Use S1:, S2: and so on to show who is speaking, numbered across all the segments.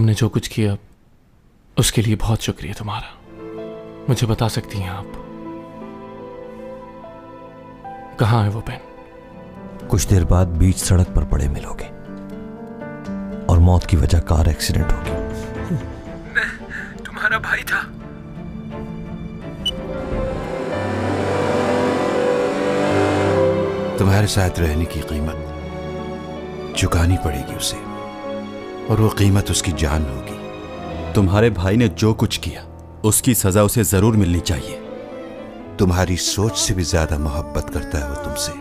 S1: तुमने जो कुछ किया उसके लिए बहुत शुक्रिया तुम्हारा। मुझे बता सकती हैं आप कहाँ है वो पेन?
S2: कुछ देर बाद बीच सड़क पर पड़े मिलोगे और मौत की वजह कार एक्सीडेंट होगी।
S3: मैं तुम्हारा भाई था।
S4: तुम्हारे साथ रहने की कीमत चुकानी पड़ेगी उसे, और वो कीमत उसकी जान होगी।
S5: तुम्हारे भाई ने जो कुछ किया उसकी सजा उसे जरूर मिलनी चाहिए।
S4: तुम्हारी सोच से भी ज्यादा मोहब्बत करता है वो तुमसे।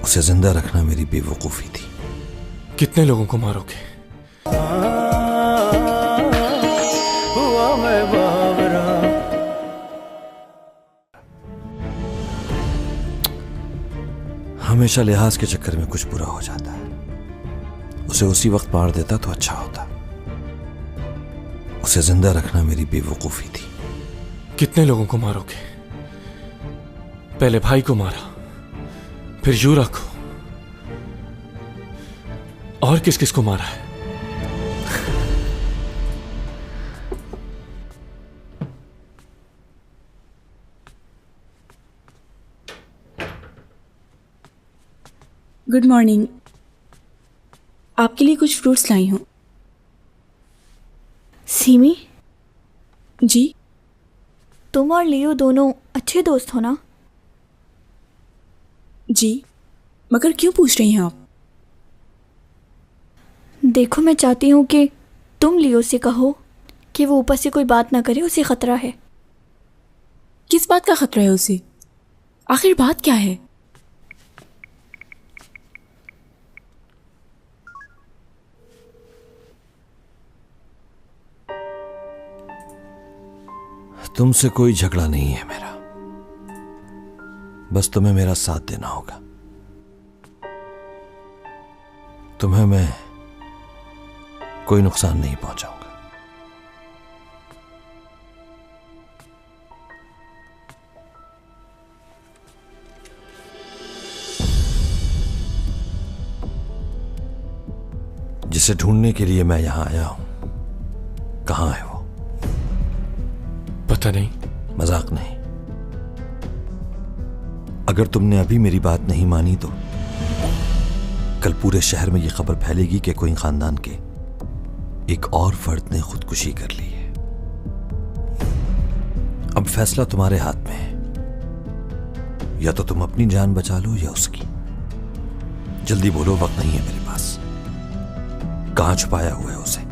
S2: उसे जिंदा रखना मेरी बेवकूफी थी।
S1: कितने लोगों को मारोगे?
S2: हमेशा लिहाज के चक्कर में कुछ बुरा हो जाता है। उसे उसी वक्त मार देता तो अच्छा होता। उसे जिंदा रखना मेरी बेवकूफी थी।
S1: कितने लोगों को मारोगे? पहले भाई को मारा, फिर यूरा को, और किस किस को मारा है?
S6: Good morning. आपके लिए कुछ फ्रूट्स लाई हूँ।
S7: सीमी,
S6: जी?
S7: तुम और लियो दोनों अच्छे दोस्त हो ना?
S6: जी, मगर क्यों पूछ रही हैं आप?
S7: देखो, मैं चाहती हूँ कि तुम लियो से कहो कि वो ऊपर से कोई बात ना करे, उसे खतरा है।
S6: किस बात का खतरा है उसे? आखिर बात क्या है?
S2: तुमसे कोई झगड़ा नहीं है मेरा, बस तुम्हें मेरा साथ देना होगा। तुम्हें मैं कोई नुकसान नहीं पहुंचाऊंगा। जिसे ढूंढने के लिए मैं यहां आया हूं, कहां है वो?
S1: पता नहीं।
S2: मजाक नहीं। अगर तुमने अभी मेरी बात नहीं मानी तो कल पूरे शहर में यह खबर फैलेगी कि कोई खानदान के एक और फर्द ने खुदकुशी कर ली है। अब फैसला तुम्हारे हाथ में है, या तो तुम अपनी जान बचा लो या उसकी। जल्दी बोलो, वक्त नहीं है मेरे पास। कहां छुपाया हुआ है उसे?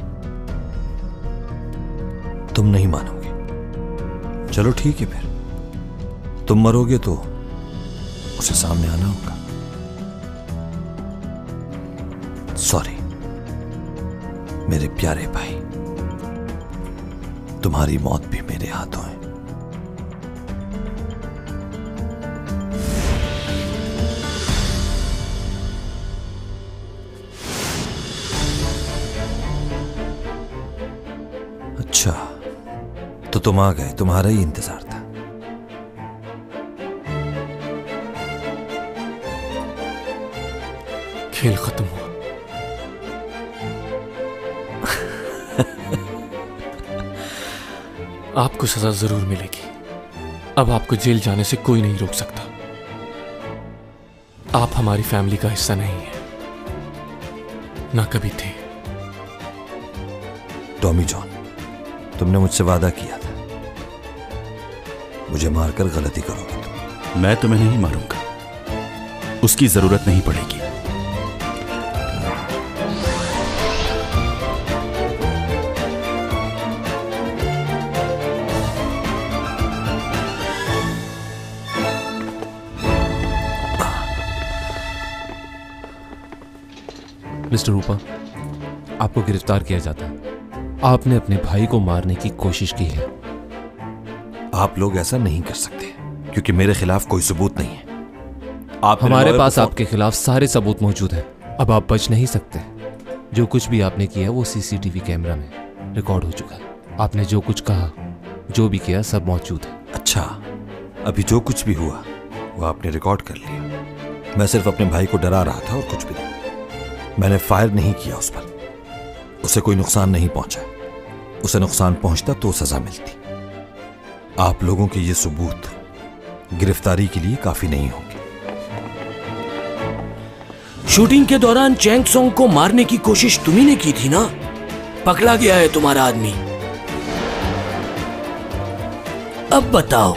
S2: तुम नहीं मानोगे। चलो ठीक है, फिर तुम मरोगे तो उसे सामने आना होगा। सॉरी मेरे प्यारे भाई, तुम्हारी मौत भी मेरे हाथों है। अच्छा, तो तुम आ गए, तुम्हारा ही इंतजार था।
S1: खेल खत्म हुआ। आपको सजा जरूर मिलेगी। अब आपको जेल जाने से कोई नहीं रोक सकता। आप हमारी फैमिली का हिस्सा नहीं है, ना कभी थे।
S2: टॉमी जॉन, तुमने मुझसे वादा किया था, मुझे मारकर गलती करोगे तुम।
S5: मैं तुम्हें नहीं मारूंगा, उसकी जरूरत नहीं पड़ेगी।
S8: मिस्टर रूपा, आपको गिरफ्तार किया जाता है। आपने अपने भाई को मारने की कोशिश की है।
S2: आप लोग ऐसा नहीं कर सकते क्योंकि मेरे खिलाफ कोई सबूत नहीं है।
S8: हमारे पास आपके खिलाफ सारे सबूत मौजूद हैं। अब आप बच नहीं सकते। जो कुछ भी आपने किया वो सीसीटीवी कैमरा में रिकॉर्ड हो चुका है। आपने जो कुछ कहा, जो भी किया, सब मौजूद है।
S2: अच्छा, अभी जो कुछ भी हुआ वो आपने रिकॉर्ड कर लिया। मैं सिर्फ अपने भाई को डरा रहा था और कुछ भी नहीं। मैंने फायर नहीं किया उस पर, उसे कोई नुकसान नहीं पहुंचा। उसे नुकसान पहुंचता तो सजा मिलती। आप लोगों के ये सबूत गिरफ्तारी के लिए काफी नहीं होंगे।
S3: शूटिंग के दौरान चैंग सॉन्ग को मारने की कोशिश तुम्ही ने की थी ना? पकड़ा गया है तुम्हारा आदमी। अब बताओ,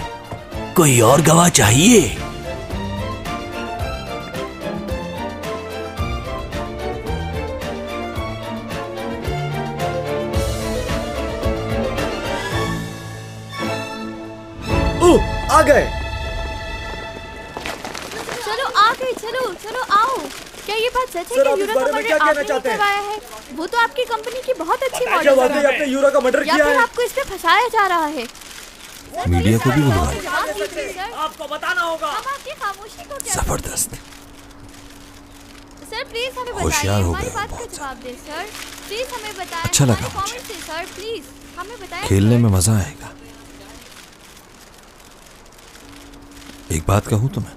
S3: कोई और गवाह चाहिए?
S1: आ गए।
S9: चलो आ गए, चलो आओ। क्या ये बात सच है कि यूरा का मर्डर आपने करवाया है? वो तो आपकी कंपनी की बहुत अच्छी मॉडल है।
S1: आपने यूरा का मर्डर किया है?
S9: आपको इस पे फंसाया जा रहा है?
S2: मीडिया को भी बुलवाया।
S3: आपको बताना होगा।
S9: हम आपकी खामोशी को क्या?
S2: जबरदस्त।
S9: सर प्लीज हमें बताइए,
S2: होशियार हो
S9: हमारी
S2: गए
S9: बात का
S2: बहुत।
S9: जवाब दे सर। प्लीज हमें बताएं।
S2: अच्छा लगा
S9: हमारे
S2: मुझे।
S9: comment से, सर प्लीज हमें बताएं।
S2: खेलने में मजा आएगा। एक बात कहूं तुम्हें,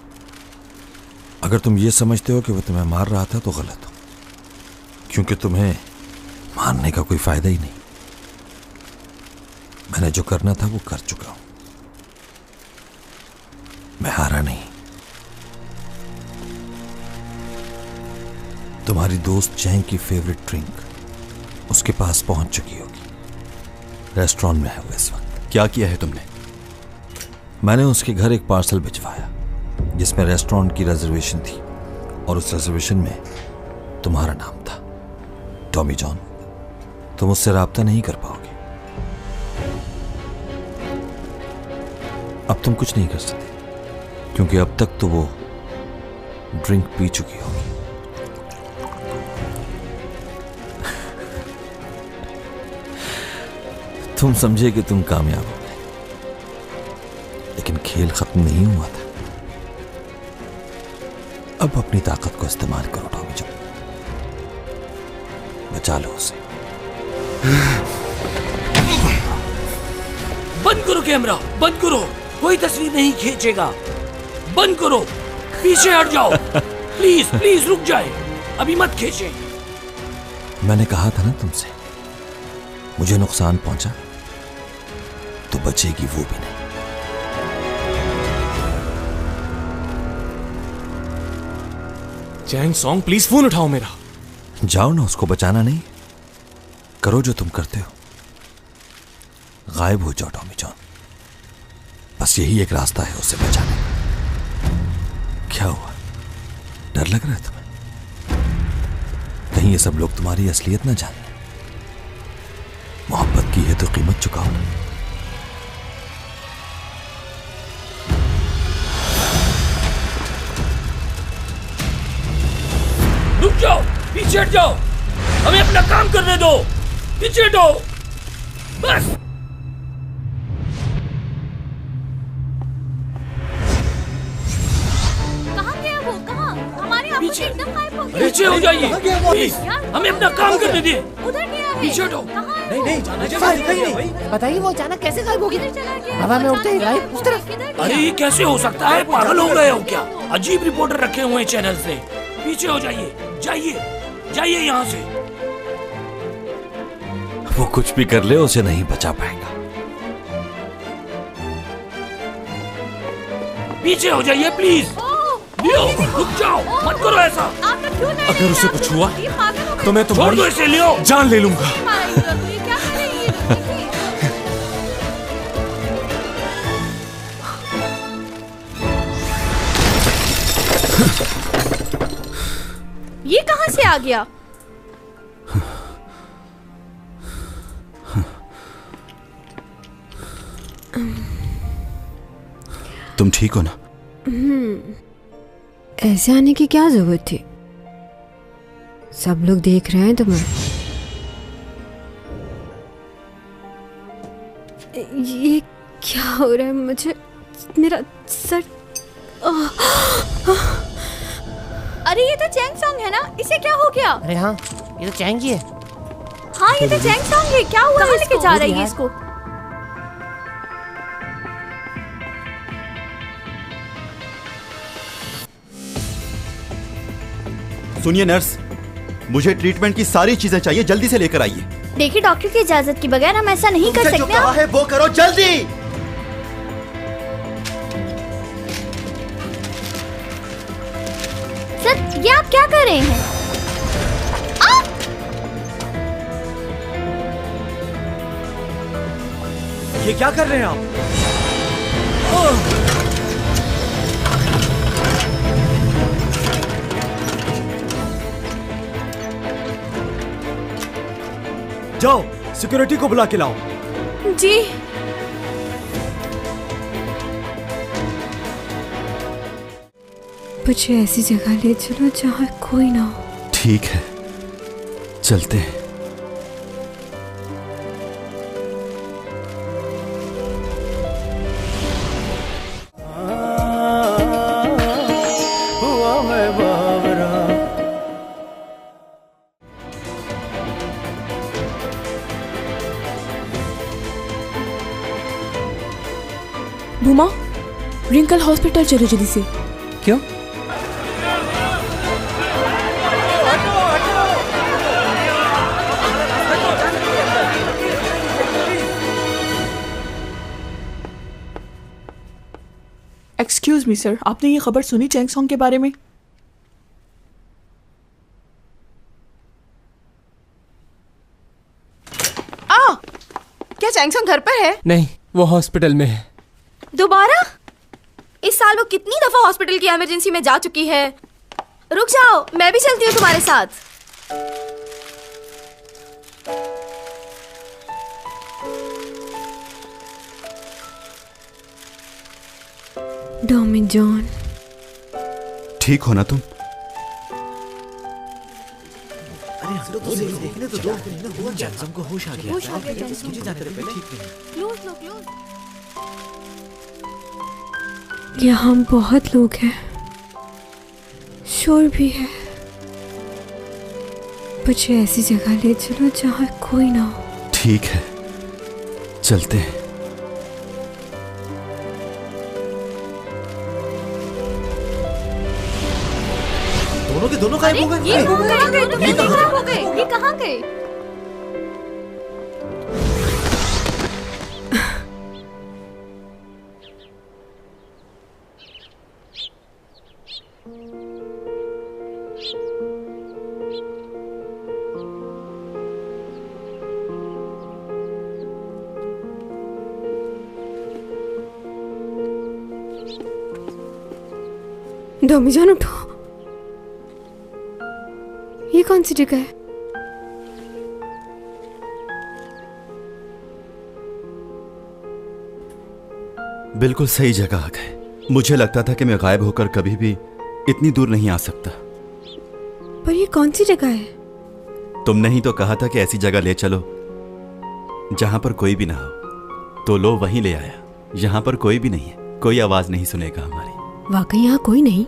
S2: अगर तुम ये समझते हो कि वो तुम्हें मार रहा था तो गलत हो, क्योंकि तुम्हें मारने का कोई फायदा ही नहीं। मैंने जो करना था वो कर चुका हूं। मैं हारा नहीं। तुम्हारी दोस्त चैंग की फेवरेट ड्रिंक उसके पास पहुंच चुकी होगी। रेस्टोरेंट में है वो इस वक्त।
S5: क्या किया है तुमने?
S2: मैंने उसके घर एक पार्सल भिजवाया जिसमें रेस्टोरेंट की रिजर्वेशन थी, और उस रिजर्वेशन में तुम्हारा नाम था, टॉमी जॉन। तुम उससे राब्ता नहीं कर पाओगे। अब तुम कुछ नहीं कर सकते, क्योंकि अब तक तो वो ड्रिंक पी चुकी होगी। तुम समझे कि तुम कामयाब हो गए, लेकिन खेल खत्म नहीं हुआ था। अब अपनी ताकत को इस्तेमाल करो टॉमी जॉन। बचा लो उसे।
S3: बंद करो कैमरा, बंद करो। कोई तस्वीर नहीं खींचेगा। बंद करो, पीछे हट जाओ। प्लीज प्लीज रुक जाए, अभी मत खींचे।
S2: मैंने कहा था ना तुमसे, मुझे नुकसान पहुंचा तो बचेगी वो भी नहीं।
S1: चैंग सॉन्ग प्लीज फोन उठाओ मेरा।
S2: जाओ ना, उसको बचाना नहीं, करो जो तुम करते हो। गायब हो जाओ टॉमी जॉन। बस यही एक रास्ता है उसे बचाने का। क्या हुआ, डर लग रहा है तुम्हें? कहीं ये सब लोग तुम्हारी असलियत ना जाने। मोहब्बत की है तो कीमत चुकाओ ना।
S3: रुक जाओ, पीछे हट जाओ। हमें अपना काम करने दो। पीछे हटो बस।
S9: कहाँ गया वो? कहाँ? हमारे आप
S3: पीछे।
S9: एकदम गायब हो गया।
S3: पीछे हो जाइए प्लीज, हमें अपना काम करने दे।
S9: उधर गया है।
S3: पीछे हटो।
S9: कहाँ है?
S3: नहीं जाना चाहिए।
S10: बताइए वो अचानक कैसे गायब हो गई?
S9: किधर चला गया?
S10: हवा में उड़ते ही गायब उस तरफ।
S9: किधर गया?
S3: अरे ये कैसे हो सकता है? पागल हो गए हो क्या? अजीब रिपोर्टर रखे हुए हैं चैनल से। पीछे हो जाइए, जाइए जाइए यहाँ से।
S2: वो कुछ भी कर ले, उसे नहीं बचा पाएगा।
S3: पीछे हो जाइए प्लीज। लियो, रुक जाओ, मत करो ऐसा।
S9: आप लोग क्यों नहीं?
S1: अगर उसे कुछ हुआ
S9: ये पागल हो गए।
S1: तो मैं
S3: छोड़
S1: तुम्हारी
S3: दो इसे, लियो।
S1: जान ले लूंगा।
S9: मारा यूरा को, ये क्या कर रही है? देखिए। ये कहाँ से आ गया?
S5: तुम ठीक हो ना?
S11: ऐसे आने की क्या जरूरत थी? सब लोग देख रहे हैं तुम्हें। ये क्या हो रहा है? मुझे मेरा सर।
S9: अरे ये तो चैंग सॉन्ग है ना? इसे क्या हो गया?
S10: अरे हाँ, ये तो चैंग ही है।
S9: हाँ ये तो चैंग सॉन्ग है। क्या हुआ? कहाँ लेके जा रही है इसको?
S5: सुनिए नर्स, मुझे ट्रीटमेंट की सारी चीजें चाहिए, जल्दी से लेकर आइए।
S7: देखिए डॉक्टर की इजाजत के बगैर हम ऐसा नहीं कर सकते।
S5: जो कहा है वो करो जल्दी।
S7: सर ये आप क्या कर रहे हैं?
S1: ये क्या कर रहे हैं आप? जाओ सिक्योरिटी को बुला के लाओ।
S6: जी।
S11: मुझे ऐसी जगह ले चलो जहाँ कोई ना हो।
S5: ठीक है, चलते हैं।
S6: भूमा, रिंकल हॉस्पिटल चलो जल्दी से।
S8: क्यों?
S6: एक्सक्यूज मी सर, आपने ये खबर सुनी चैंग सॉन्ग के बारे में?
S12: क्या चैंग सॉन्ग घर पर है?
S8: नहीं, वो हॉस्पिटल में है।
S12: दोबारा? इस साल वो कितनी दफा हॉस्पिटल की इमरजेंसी में जा चुकी है। रुक जाओ, मैं भी चलती हूँ तुम्हारे साथ।
S11: डॉमी जॉन,
S5: ठीक हो ना तुम?
S3: देखने तो दो। जैक्सन को होश आ गया। मुझे जाने दे पहले। ठीक नहीं।
S11: यहाँ बहुत लोग हैं, शोर भी है। मुझे ऐसी जगह ले चलो जहाँ कोई ना हो।
S5: ठीक है, चलते हैं।
S3: दोनों के दोनों गायब हो गए।
S12: ये कहाँ गए? तुम कहाँ हो गए? ये कहाँ गए?
S11: डॉमी जान उठो, ये कौन सी जगह है?
S5: बिल्कुल सही जगह आ गए। मुझे लगता था कि मैं गायब होकर कभी भी इतनी दूर नहीं आ सकता।
S11: पर ये कौन सी जगह है?
S5: तुमने ही तो कहा था कि ऐसी जगह ले चलो जहां पर कोई भी ना हो, तो लो वहीं ले आया। यहां पर कोई भी नहीं है, कोई आवाज नहीं सुनेगा हमारी।
S11: वाकई यहाँ कोई नहीं?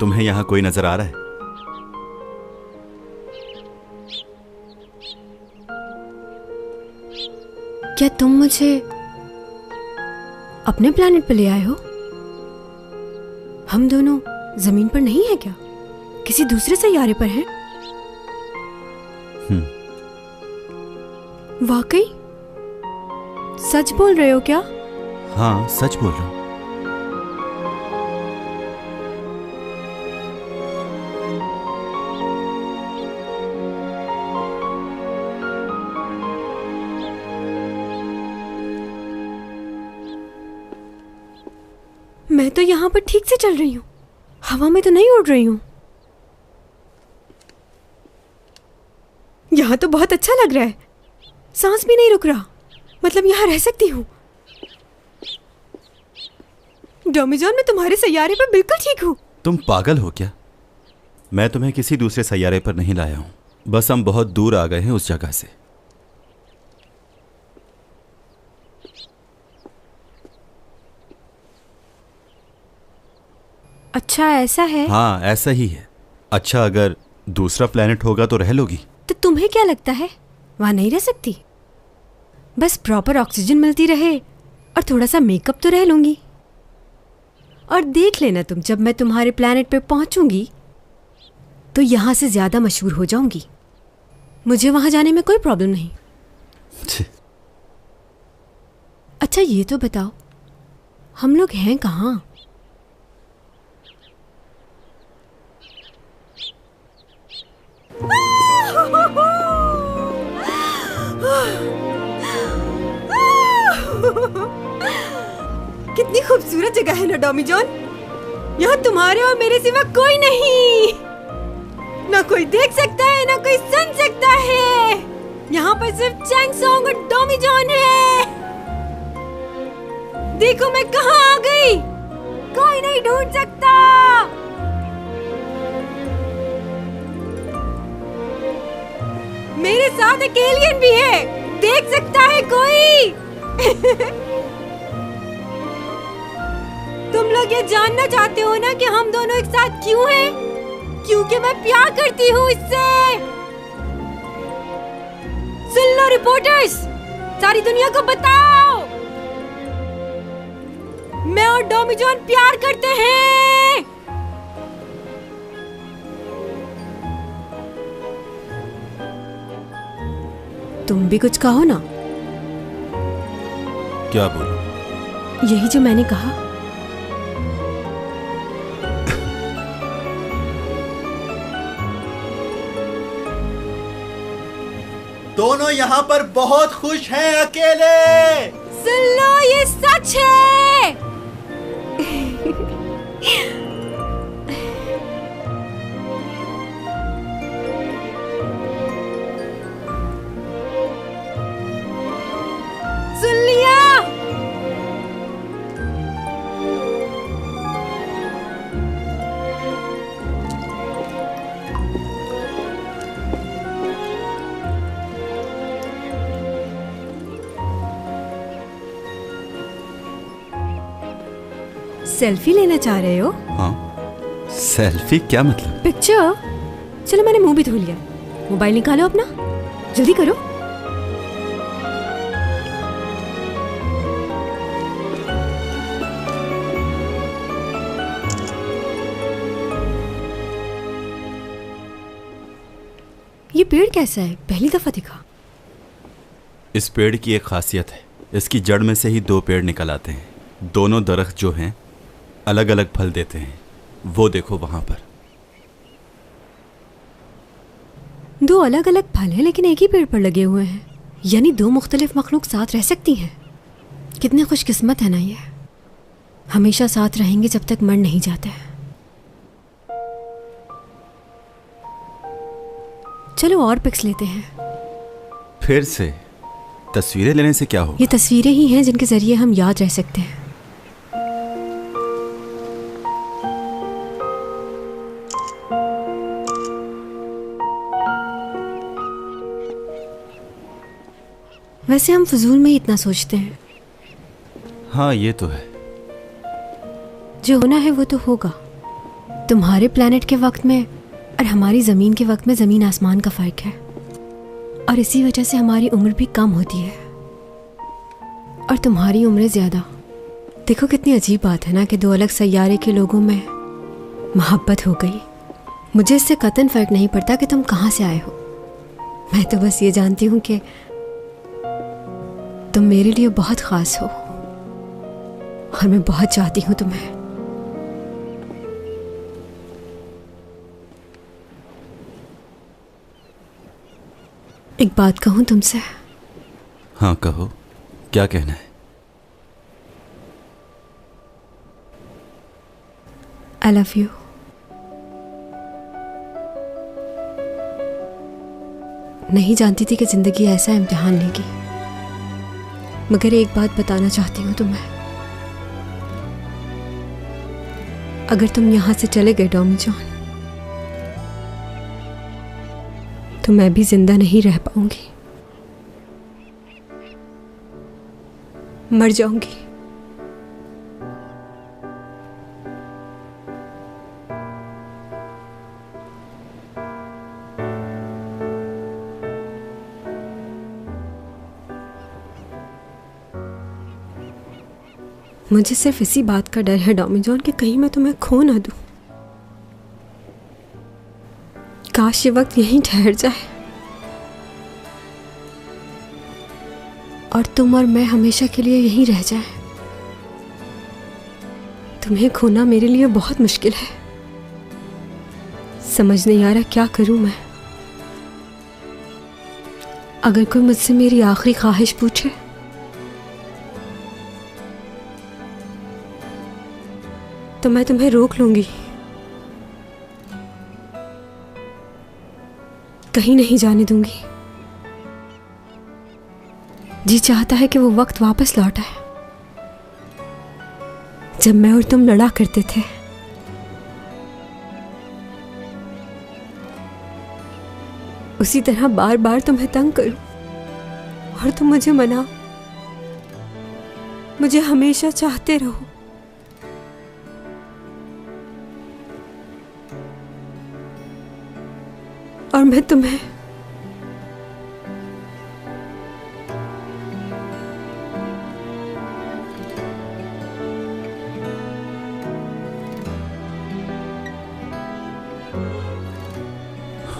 S5: तुम्हें यहां कोई नजर आ रहा है?
S11: क्या तुम मुझे अपने प्लेनेट पर ले आए हो? हम दोनों जमीन पर नहीं है क्या? किसी दूसरे सैयारे पर हैं? वाकई? सच बोल रहे हो क्या?
S5: हाँ, सच बोल रहा हूं।
S11: मैं तो यहाँ पर ठीक से चल रही हूँ, हवा में तो नहीं उड़ रही हूँ। यहाँ तो बहुत अच्छा लग रहा है, सांस भी नहीं रुक रहा। मतलब यहाँ रह सकती हूँ। डॉमी जॉन, मैं तुम्हारे सैयारे पर बिल्कुल ठीक हूँ।
S5: तुम पागल हो क्या? मैं तुम्हें किसी दूसरे सैयारे पर नहीं लाया हूँ, बस हम बहुत दूर आ गए हैं उस जगह से।
S11: अच्छा ऐसा है?
S5: हाँ, ऐसा ही है। अच्छा, अगर दूसरा प्लेनेट होगा तो रह लोगी?
S11: तो तुम्हें क्या लगता है वहां नहीं रह सकती? बस प्रॉपर ऑक्सीजन मिलती रहे और थोड़ा सा मेकअप तो रह लूंगी। और देख लेना तुम, जब मैं तुम्हारे प्लेनेट पे पहुंचूंगी तो यहाँ से ज्यादा मशहूर हो जाऊंगी। मुझे वहां जाने में कोई प्रॉब्लम नहीं। अच्छा ये तो बताओ, हम लोग हैं कहाँ? कितनी खूबसूरत जगह है ना डॉमी जॉन। यहाँ तुम्हारे और मेरे सिवा कोई नहीं, ना कोई देख सकता है ना कोई सुन सकता है। यहाँ पर सिर्फ चैंग सॉन्ग और डॉमी जॉन है। देखो मैं कहाँ आ गई, कोई नहीं ढूंढ सकता। मेरे साथ एक एलियन भी है, देख सकता है कोई? तुम लोग ये जानना चाहते हो ना कि हम दोनों एक साथ क्यों हैं? क्योंकि मैं प्यार करती हूँ इससे। सुन लो रिपोर्टर्स, सारी दुनिया को बताओ, मैं और डॉमी जॉन प्यार करते हैं। तुम भी कुछ कहो ना।
S5: क्या बोलूं?
S11: यही जो मैंने कहा।
S5: दोनों यहाँ पर बहुत खुश हैं अकेले।
S11: सुन लो, ये सच है। सुन लिया? सेल्फी लेना चाह रहे हो?
S5: हाँ, सेल्फी क्या मतलब?
S11: पिक्चर? चलो मैंने मुंह भी धो लिया, मोबाइल निकालो अपना, जल्दी करो। ये पेड़ कैसा है? पहली दफा दिखा।
S5: इस पेड़ की एक खासियत है, इसकी जड़ में से ही दो पेड़ निकल आते हैं। दोनों दरख्त जो हैं अलग अलग फल देते हैं। वो देखो वहां पर।
S11: दो अलग अलग फल हैं लेकिन एक ही पेड़ पर लगे हुए हैं, यानी दो मुख्तलिफ मखलूक साथ रह सकती हैं। कितने खुशकिस्मत है ना ये, हमेशा साथ रहेंगे जब तक मर नहीं जाते। चलो और पिक्स लेते हैं।
S5: फिर से तस्वीरें लेने से क्या होगा?
S11: ये तस्वीरें ही हैं जिनके जरिए हम याद रह सकते हैं। वैसे हम फजूल में ही इतना सोचते हैं।
S5: हाँ ये तो है।
S11: जो होना है वो तो होगा। तुम्हारे प्लेनेट के वक्त में और हमारी ज़मीन के वक्त में ज़मीन आसमान का फ़र्क है, और इसी वजह से हमारी उम्र भी कम होती है और तुम्हारी उम्र ज़्यादा। देखो कितनी अजीब बात है ना कि दो अलग सैयारे के लोगों में मोहब्बत हो गई। मुझे इससे कतई फ़र्क नहीं पड़ता कि तुम कहाँ से आए हो। मैं तो बस ये जानती हूँ कि तुम मेरे लिए बहुत ख़ास हो और मैं बहुत चाहती हूँ तुम्हें। एक बात कहूँ तुमसे?
S5: हाँ कहो, क्या कहना है?
S11: I love you। नहीं जानती थी कि जिंदगी ऐसा इम्तिहान लेगी, मगर एक बात बताना चाहती हूँ तुम्हें। अगर तुम यहाँ से चले गए डॉमी जॉन, तो मैं भी जिंदा नहीं रह पाऊंगी, मर जाऊंगी। मुझे सिर्फ इसी बात का डर है डॉमी जॉन कि कहीं मैं तुम्हें खो ना दूं। काश ये वक्त यहीं ठहर जाए और तुम और मैं हमेशा के लिए यहीं रह जाएं। तुम्हें खोना मेरे लिए बहुत मुश्किल है। समझ नहीं आ रहा क्या करूं मैं। अगर कोई मुझसे मेरी आखिरी ख्वाहिश पूछे तो मैं तुम्हें रोक लूंगी, कहीं नहीं जाने दूंगी। जी चाहता है कि वो वक्त वापस लौट आए जब मैं और तुम लड़ा करते थे। उसी तरह बार बार तुम्हें तंग करूं और तुम मुझे मनाओ, मुझे हमेशा चाहते रहो। और मैं तुम्हें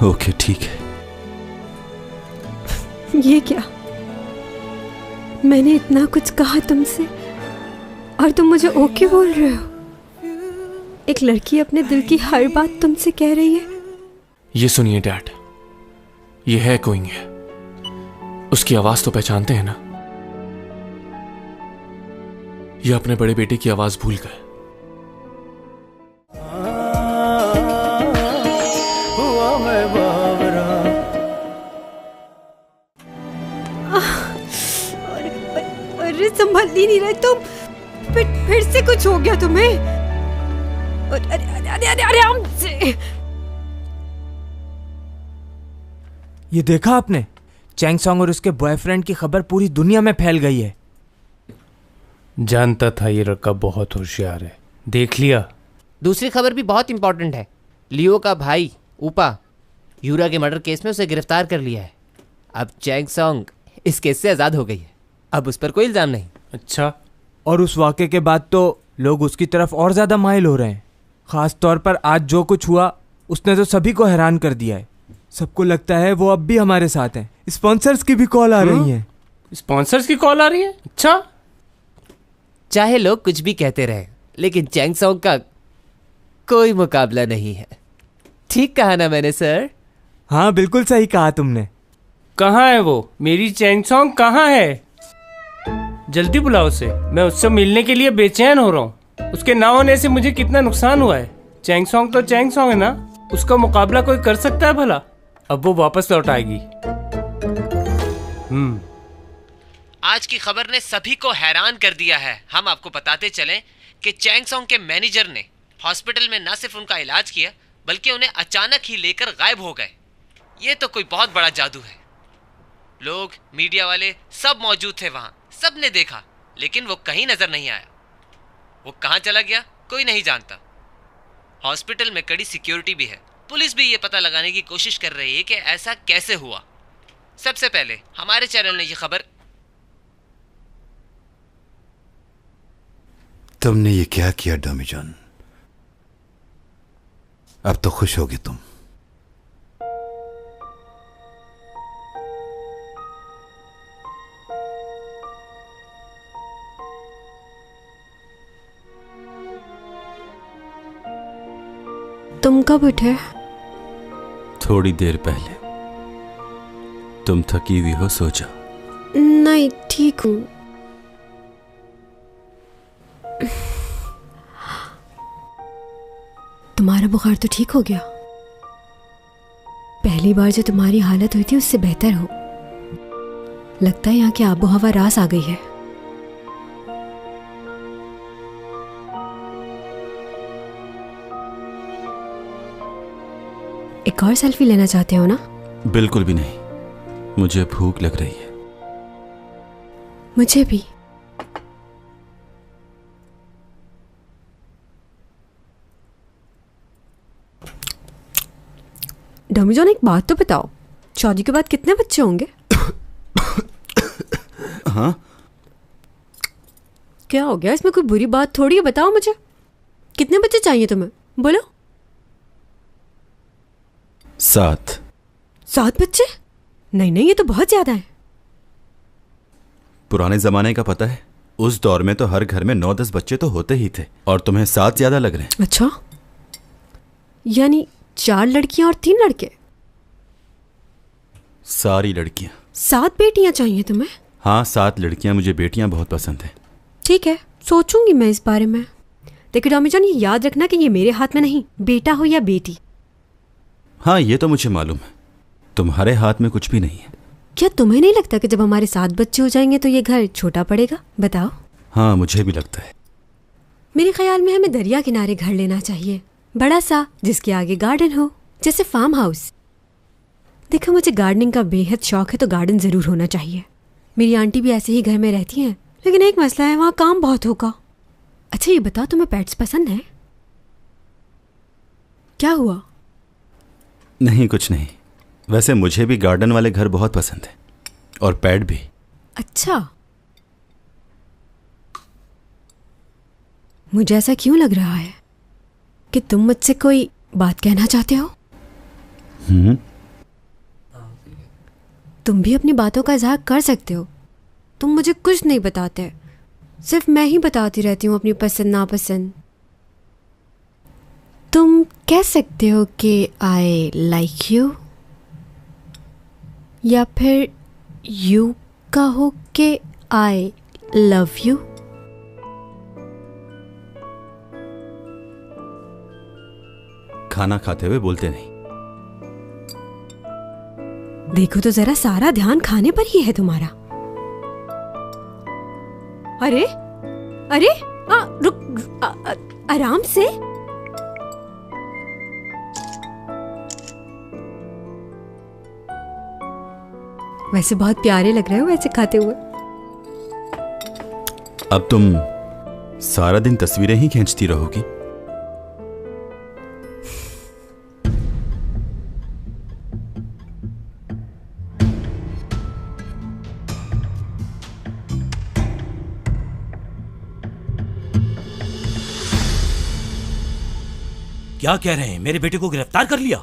S5: ओके ठीक है।
S11: ये क्या? मैंने इतना कुछ कहा तुमसे और तुम मुझे ओके बोल रहे हो? एक लड़की अपने दिल की हर बात तुमसे कह रही है।
S1: ये सुनिए डैड, ये है कोइंग है, उसकी आवाज तो पहचानते हैं ना? ये अपने बड़े बेटे की आवाज भूल गए।
S11: अरे संभल ही नहीं रहे तुम, फिर से कुछ हो गया तुम्हें? अरे अरे अरे अरे अरे हमसे।
S13: ये देखा आपने? चैंग सॉन्ग और उसके बॉयफ्रेंड की खबर पूरी दुनिया में फैल गई है।
S14: जानता था ये लड़का बहुत होशियार है, देख लिया।
S10: दूसरी खबर भी बहुत इंपॉर्टेंट है। लियो का भाई ऊपा यूरा के मर्डर केस में उसे गिरफ्तार कर लिया है। अब चैंग सॉन्ग इस केस से आज़ाद हो गई है, अब उस पर कोई इल्ज़ाम नहीं।
S13: अच्छा, और उस वाक़े के बाद तो लोग उसकी तरफ और ज़्यादा माइल हो रहे हैं। ख़ास तौर पर आज जो कुछ हुआ उसने तो सभी को हैरान कर दिया है। सबको लगता है वो अब भी हमारे साथ हैं। स्पॉन्सर्स की भी कॉल आ रही हैं।
S14: स्पॉन्सर्स की कॉल आ रही है? अच्छा,
S10: चाहे लोग कुछ भी कहते रहे, लेकिन चैंग सॉन्ग का कोई मुकाबला नहीं है। ठीक कहा ना मैंने सर?
S13: हाँ बिल्कुल सही कहा तुमने।
S14: कहाँ है वो? मेरी चैंग सॉन्ग कहाँ है? जल्दी बुलाओ उसे, मैं उससे मिलने के लिए बेचैन हो रहा हूँ। उसके ना होने से मुझे कितना नुकसान हुआ है। चैंग सॉन्ग तो चैंग सॉन्ग है ना, उसका मुकाबला कोई कर सकता है भला? अब वो वापस लौट आएगी।
S8: आज की खबर ने सभी को हैरान कर दिया है। हम आपको बताते चलें कि चैंग सॉन्ग के मैनेजर ने हॉस्पिटल में न सिर्फ उनका इलाज किया, बल्कि उन्हें अचानक ही लेकर गायब हो गए। ये तो कोई बहुत बड़ा जादू है। लोग, मीडिया वाले सब मौजूद थे वहां, सब ने देखा, लेकिन वो कहीं नजर नहीं आया। वो कहां चला गया कोई नहीं जानता। हॉस्पिटल में कड़ी सिक्योरिटी भी है। पुलिस भी ये पता लगाने की कोशिश कर रही है कि ऐसा कैसे हुआ। सबसे पहले हमारे चैनल ने ये खबर।
S4: तुमने ये क्या किया डॉमी जॉन? अब तो खुश होगी तुम।
S11: तुम कब उठे?
S5: थोड़ी देर पहले। तुम थकी हुई हो, सो जाओ।
S11: नहीं, ठीक हूं। तुम्हारा बुखार तो ठीक हो गया? पहली बार जो तुम्हारी हालत हुई थी उससे बेहतर हो। लगता है यहाँ की आबो हवा रास आ गई है। एक और सेल्फी लेना चाहते हो ना?
S5: बिल्कुल भी नहीं, मुझे भूख लग रही है।
S11: मुझे भी। डॉमी जॉन, एक बात तो बताओ, शादी के बाद कितने बच्चे होंगे?
S5: हाँ?
S11: क्या हो गया? इसमें कोई बुरी बात थोड़ी है, बताओ मुझे। कितने बच्चे चाहिए तुम्हें? बोलो।
S5: 7।
S11: 7 बच्चे? नहीं नहीं, ये तो बहुत ज्यादा है।
S5: पुराने जमाने का पता है, उस दौर में तो हर घर में 9-10 बच्चे तो होते ही थे, और तुम्हें 7 ज्यादा लग रहे हैं।
S11: अच्छा, यानी 4 लड़कियां और 3 लड़के?
S5: सारी लड़कियां।
S11: 7 बेटियां चाहिए तुम्हें?
S5: हाँ, 7 लड़कियां। मुझे बेटियां बहुत पसंद हैं।
S11: ठीक है, सोचूंगी मैं इस बारे में। देखो टॉमी जॉन, ये याद रखना कि ये मेरे हाथ में नहीं, बेटा हो या बेटी।
S5: हाँ, ये तो मुझे मालूम है, तुम्हारे हाथ में कुछ भी नहीं है।
S11: क्या तुम्हें नहीं लगता कि जब हमारे 7 बच्चे हो जाएंगे तो ये घर छोटा पड़ेगा? बताओ।
S5: हाँ, मुझे भी लगता है।
S11: मेरे ख्याल में हमें दरिया किनारे घर लेना चाहिए, बड़ा सा, जिसके आगे गार्डन हो, जैसे फार्म हाउस। देखो, मुझे गार्डनिंग का बेहद शौक है, तो गार्डन जरूर होना चाहिए। मेरी आंटी भी ऐसे ही घर में रहती हैं, लेकिन एक मसला है, वहाँ काम बहुत होगा। अच्छा ये बताओ, तुम्हें पेट्स पसंद है? क्या हुआ?
S5: नहीं, कुछ नहीं। वैसे मुझे भी गार्डन वाले घर बहुत पसंद है, और पेट भी।
S11: अच्छा, मुझे ऐसा क्यों लग रहा है कि तुम मुझसे कोई बात कहना चाहते हो? तुम भी अपनी बातों का इजहार कर सकते हो। तुम मुझे कुछ नहीं बताते, सिर्फ मैं ही बताती रहती हूँ अपनी पसंद नापसंद। तुम कह सकते हो कि आई लाइक यू, या फिर यू कहो कि आई लव यू।
S5: खाना खाते हुए बोलते नहीं।
S11: देखो तो जरा, सारा ध्यान खाने पर ही है तुम्हारा। अरे अरे, रुक, आराम से। वैसे बहुत प्यारे लग रहे हो वैसे खाते हुए।
S5: अब तुम सारा दिन तस्वीरें ही खींचती रहोगी?
S3: क्या कह रहे हैं? मेरे बेटे को गिरफ्तार कर लिया?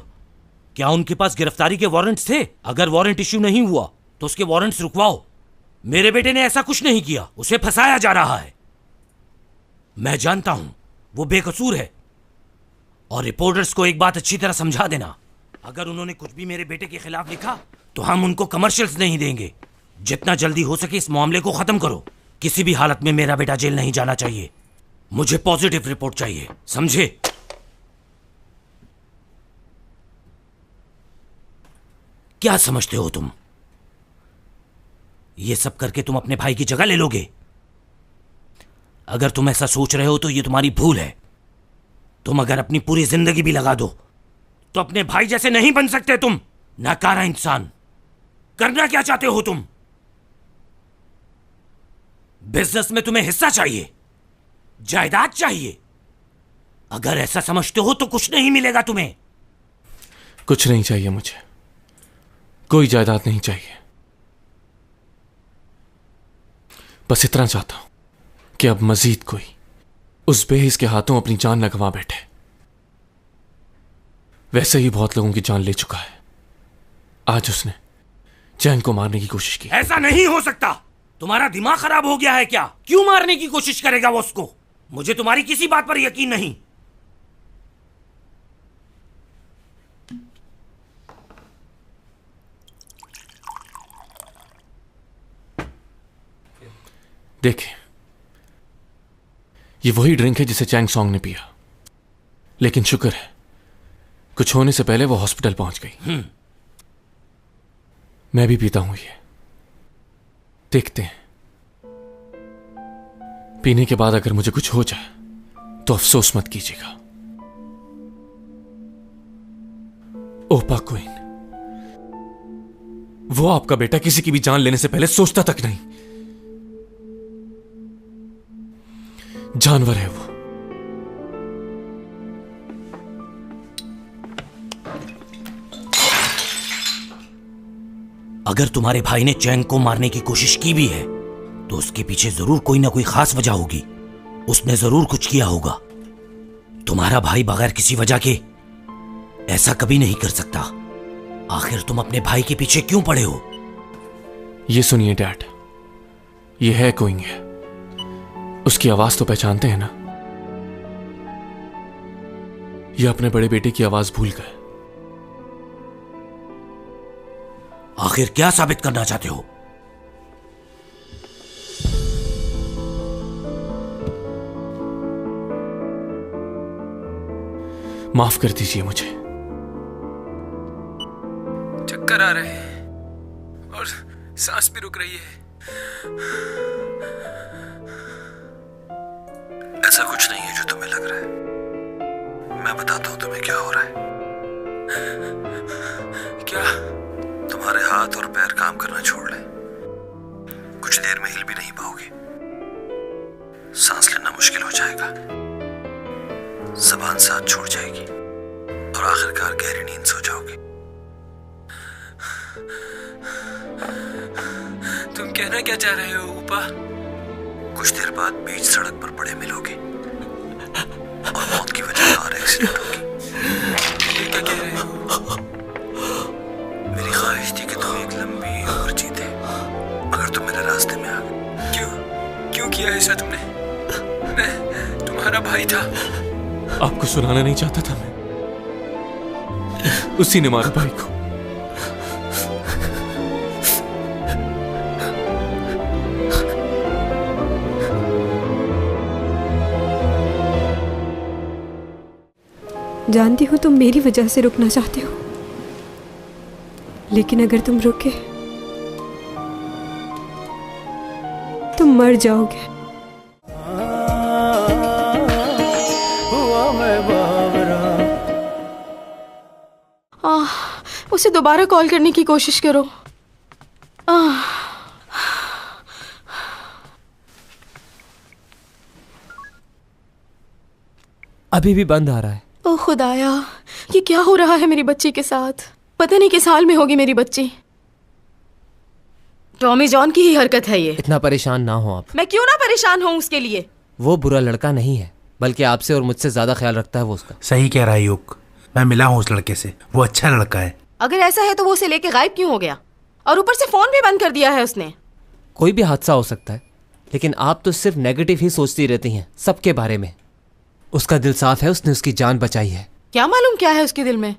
S3: क्या उनके पास गिरफ्तारी के वारंट्स थे? अगर वारंट इश्यू नहीं हुआ तो उसके वारंट्स रुकवाओ। मेरे बेटे ने ऐसा कुछ नहीं किया, उसे फंसाया जा रहा है। मैं जानता हूं वो बेकसूर है। और रिपोर्टर्स को एक बात अच्छी तरह समझा देना, अगर उन्होंने कुछ भी मेरे बेटे के खिलाफ लिखा तो हम उनको कमर्शियल्स नहीं देंगे। जितना जल्दी हो सके इस मामले को खत्म करो। किसी भी हालत में मेरा बेटा जेल नहीं जाना चाहिए। मुझे पॉजिटिव रिपोर्ट चाहिए, समझे? क्या समझते हो तुम? ये सब करके तुम अपने भाई की जगह ले लोगे? अगर तुम ऐसा सोच रहे हो तो ये तुम्हारी भूल है। तुम अगर अपनी पूरी जिंदगी भी लगा दो तो अपने भाई जैसे नहीं बन सकते तुम। नाकारा इंसान। करना क्या चाहते हो तुम? बिजनेस में तुम्हें हिस्सा चाहिए, जायदाद चाहिए? अगर ऐसा समझते हो तो कुछ नहीं मिलेगा तुम्हें।
S1: कुछ नहीं चाहिए मुझे, कोई जायदाद नहीं चाहिए। बस इतना चाहता हूं कि अब मजीद कोई उस बेहिस के हाथों अपनी जान न गंवा बैठे। वैसे ही बहुत लोगों की जान ले चुका है। आज उसने चैन को मारने की कोशिश की।
S3: ऐसा नहीं हो सकता। तुम्हारा दिमाग खराब हो गया है क्या? क्यों मारने की कोशिश करेगा वो उसको? मुझे तुम्हारी किसी बात पर यकीन नहीं।
S1: देखे, ये वही ड्रिंक है जिसे चैंग सॉन्ग ने पिया, लेकिन शुक्र है कुछ होने से पहले वो हॉस्पिटल पहुंच गई। मैं भी पीता हूं ये, देखते हैं। पीने के बाद अगर मुझे कुछ हो जाए तो अफसोस मत कीजिएगा। ओपा क्वीन, वो आपका बेटा किसी की भी जान लेने से पहले सोचता तक नहीं। जानवर है वो।
S3: अगर तुम्हारे भाई ने चैंग को मारने की कोशिश की भी है तो उसके पीछे जरूर कोई ना कोई खास वजह होगी। उसने जरूर कुछ किया होगा। तुम्हारा भाई बगैर किसी वजह के ऐसा कभी नहीं कर सकता। आखिर तुम अपने भाई के पीछे क्यों पड़े हो?
S1: ये सुनिए डैड, ये है कोइंग है, उसकी आवाज तो पहचानते हैं ना? ये अपने बड़े बेटे की आवाज भूल गए।
S3: आखिर क्या साबित करना चाहते हो?
S1: माफ कर दीजिए मुझे।
S13: चक्कर आ रहे हैं और सांस भी रुक रही है।
S2: ऐसा कुछ नहीं है जो तुम्हें लग रहा है। मैं बताता हूं तुम्हें क्या हो रहा है।
S13: क्या?
S2: तुम्हारे हाथ और पैर काम करना छोड़ ले। कुछ देर में हिल भी नहीं पाओगे। सांस लेना मुश्किल हो जाएगा। जबान साथ छोड़ जाएगी और आखिरकार गहरी नींद सो जाओगे।
S13: तुम कहना क्या चाह रहे हो ऊपा?
S2: कुछ देर बाद बीच सड़क पर पड़े मिलोगे और मौत की वजह कार एक्सीडेंट होगी।
S13: ये क्या कह रहे हो?
S2: मेरी ख्वाहिश थी कि तुम एक लंबी उम्र जीते अगर तुम मेरे रास्ते में आ गए।
S13: क्यों किया ऐसा तुमने? मैं तुम्हारा भाई था।
S1: आपको सुनाना नहीं चाहता था मैं। उसी ने मारा भाई को।
S11: जानती हूँ तुम मेरी वजह से रुकना चाहते हो, लेकिन अगर तुम रुके तुम मर जाओगे।
S12: उसे दोबारा कॉल करने की कोशिश करो।
S13: अभी भी बंद आ रहा है।
S12: ओ खुदाया, ये क्या हो रहा है मेरी बच्ची के साथ? पता नहीं किस हाल में होगी मेरी बच्ची। टॉमी जॉन की ही हरकत है ये।
S10: इतना परेशान ना हो आप।
S12: मैं क्यों ना परेशान हूँ उसके लिए?
S10: वो बुरा लड़का नहीं है, बल्कि आपसे और मुझसे ज्यादा ख्याल रखता है वो उसका।
S4: सही कह रहा है युग। मैं मिला हूँ उस लड़के से, वो अच्छा लड़का है।
S12: अगर ऐसा है तो वो उसे लेके गायब क्यों हो गया? और ऊपर से फोन भी बंद कर दिया है उसने।
S10: कोई भी हादसा हो सकता है, लेकिन आप तो सिर्फ नेगेटिव ही सोचती रहती हैं सबके बारे में। उसका दिल साफ है, उसने उसकी जान बचाई है।
S12: क्या मालूम क्या है उसके दिल में?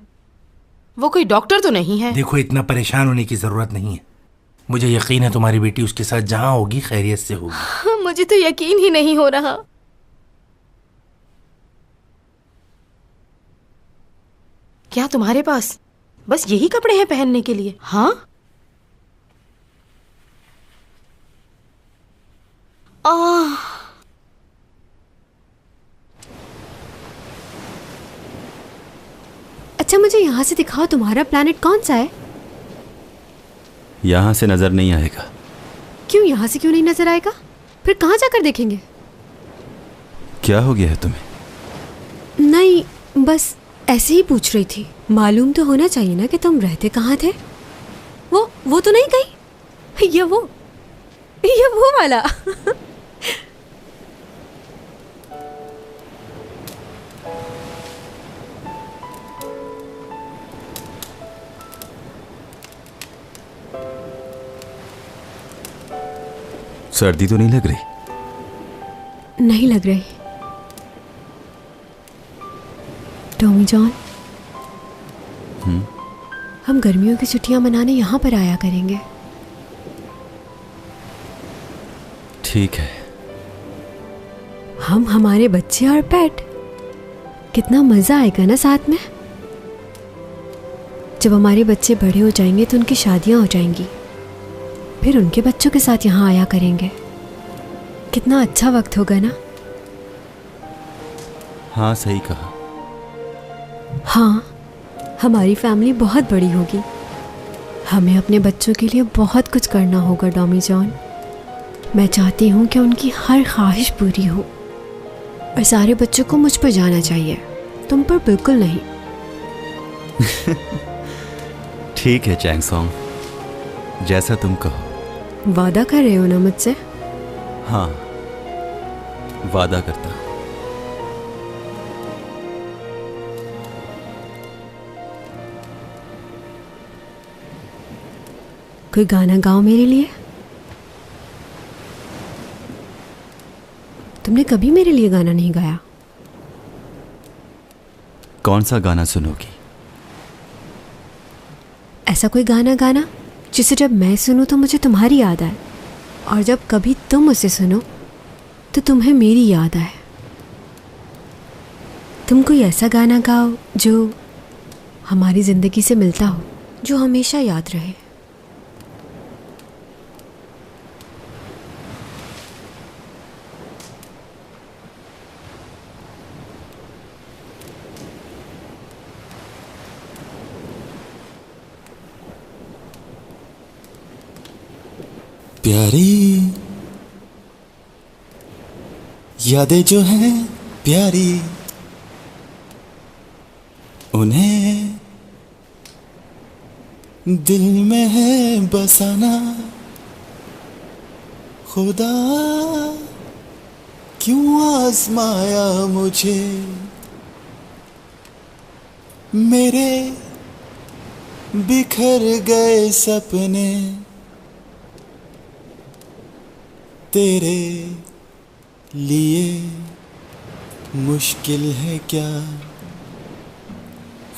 S12: वो कोई डॉक्टर तो नहीं है।
S4: देखो, इतना परेशान होने की जरूरत नहीं है। मुझे यकीन है तुम्हारी बेटी उसके साथ जहां होगी खैरियत से होगी।
S12: मुझे तो यकीन ही नहीं हो रहा। क्या तुम्हारे पास बस यही कपड़े हैं पहनने के लिए? हाँ?
S11: अच्छा मुझे यहाँ से दिखाओ, तुम्हारा प्लैनेट कौन सा है?
S5: यहां से नजर नहीं आएगा।
S11: क्यों यहाँ से क्यों नहीं नजर आएगा? फिर कहाँ जाकर देखेंगे?
S5: क्या हो गया है तुम्हें?
S11: नहीं, बस ऐसे ही पूछ रही थी। मालूम तो होना चाहिए ना कि तुम रहते कहाँ थे। वो तो नहीं कहीं। ये वो वाला।
S5: सर्दी तो नहीं लग रही?
S11: नहीं लग रही। टॉमी जॉन, हम गर्मियों की छुट्टियां मनाने यहाँ पर आया करेंगे।
S5: ठीक है।
S11: हम, हमारे बच्चे और पेट, कितना मजा आएगा ना साथ में। जब हमारे बच्चे बड़े हो जाएंगे तो उनकी शादियां हो जाएंगी, फिर उनके बच्चों के साथ यहाँ आया करेंगे। कितना अच्छा वक्त होगा ना।
S5: हाँ, सही कहा।
S11: हाँ, हमारी फैमिली बहुत बड़ी होगी। हमें अपने बच्चों के लिए बहुत कुछ करना होगा टॉमी जॉन। मैं चाहती हूँ कि उनकी हर ख्वाहिश पूरी हो, और सारे बच्चों को मुझ पर जाना चाहिए, तुम पर बिल्कुल नहीं।
S5: ठीक है चैंग सॉन्ग, जैसा तुम कहो।
S11: वादा कर रहे हो ना मुझसे?
S5: हाँ, वादा करता हूं।
S11: कोई गाना गाओ मेरे लिए। तुमने कभी मेरे लिए गाना नहीं गाया।
S5: कौन सा गाना सुनोगी?
S11: ऐसा कोई गाना गाना जिसे जब मैं सुनूं तो मुझे तुम्हारी याद आए, और जब कभी तुम उसे सुनो तो तुम्हें मेरी याद आए। तुम कोई ऐसा गाना गाओ जो हमारी जिंदगी से मिलता हो, जो हमेशा याद रहे।
S15: प्यारी यादें जो हैं प्यारी, उन्हें दिल में है बसाना। खुदा क्यों आजमाया मुझे, मेरे बिखर गए सपने तेरे लिए मुश्किल है क्या।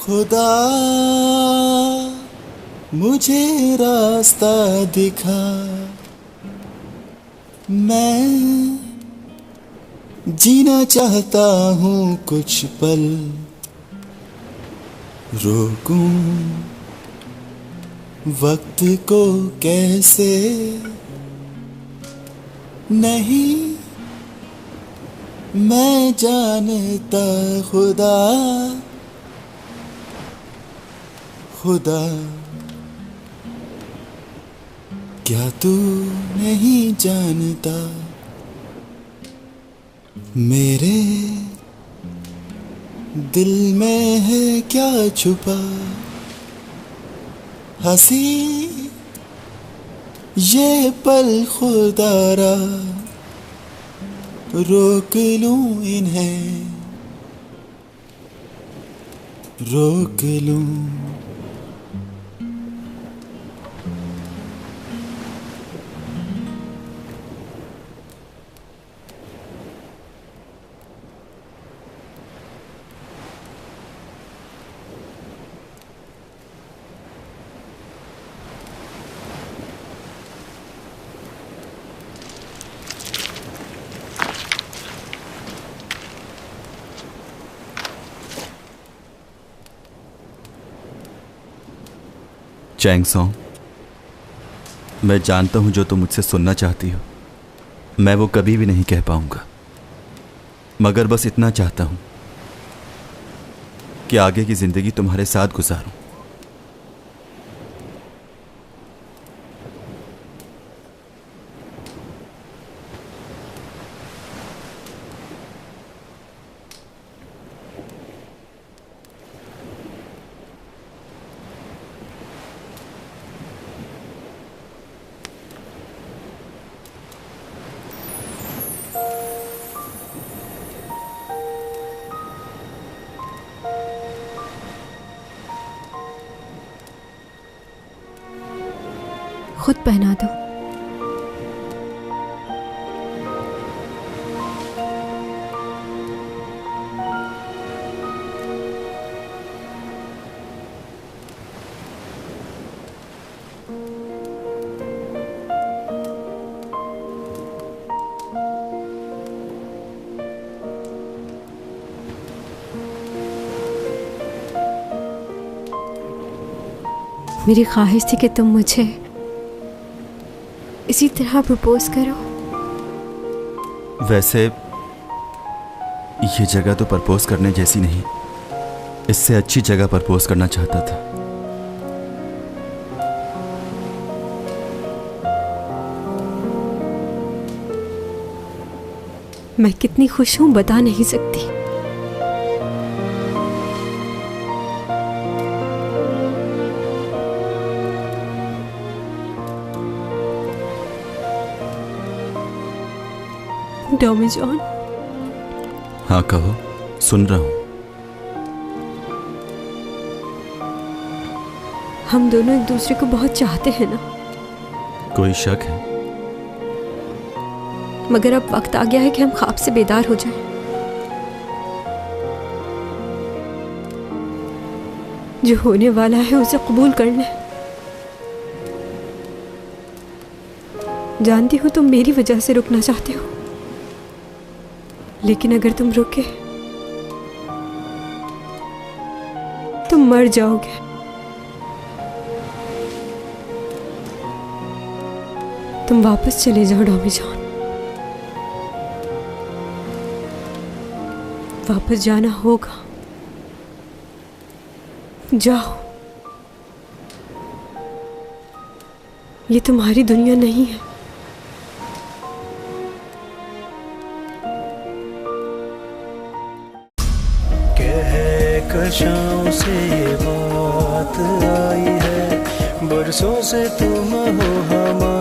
S15: खुदा मुझे रास्ता दिखा, मैं जीना चाहता हूँ कुछ पल, रोकूं वक्त को कैसे। नहीं मैं जानता खुदा, खुदा क्या तू नहीं जानता, मेरे दिल में है क्या छुपा। हंसी ये पल खुदारा, रोक लूं इन्हें, रोक लूं।
S5: चैंग सॉन्ग, मैं जानता हूं जो तुम मुझसे सुनना चाहती हो मैं वो कभी भी नहीं कह पाऊंगा, मगर बस इतना चाहता हूं कि आगे की जिंदगी तुम्हारे साथ गुजारूं।
S11: खुद पहना दो। मेरी ख्वाहिश थी कि तुम मुझे इसी तरह प्रपोज करो।
S5: वैसे ये जगह तो प्रपोज करने जैसी नहीं, इससे अच्छी जगह प्रपोज करना चाहता था।
S11: मैं कितनी खुश हूं बता नहीं सकती। Tommy John.
S5: हाँ कहो, सुन रहा हूं।
S11: हम दोनों एक दूसरे को बहुत चाहते हैं ना?
S5: कोई शक है?
S11: मगर अब वक्त आ गया है कि हम ख्वाब से बेदार हो जाएं। जो होने वाला है उसे कबूल कर लें। जानती हूँ तुम मेरी वजह से रुकना चाहते हो, लेकिन अगर तुम रुके तुम मर जाओगे। तुम वापस चले जाओ डॉमी जॉन, वापस जाना होगा। जाओ, ये तुम्हारी दुनिया नहीं है।
S15: कशाओं से ये बात आई है, बरसों से तुम हो हमारे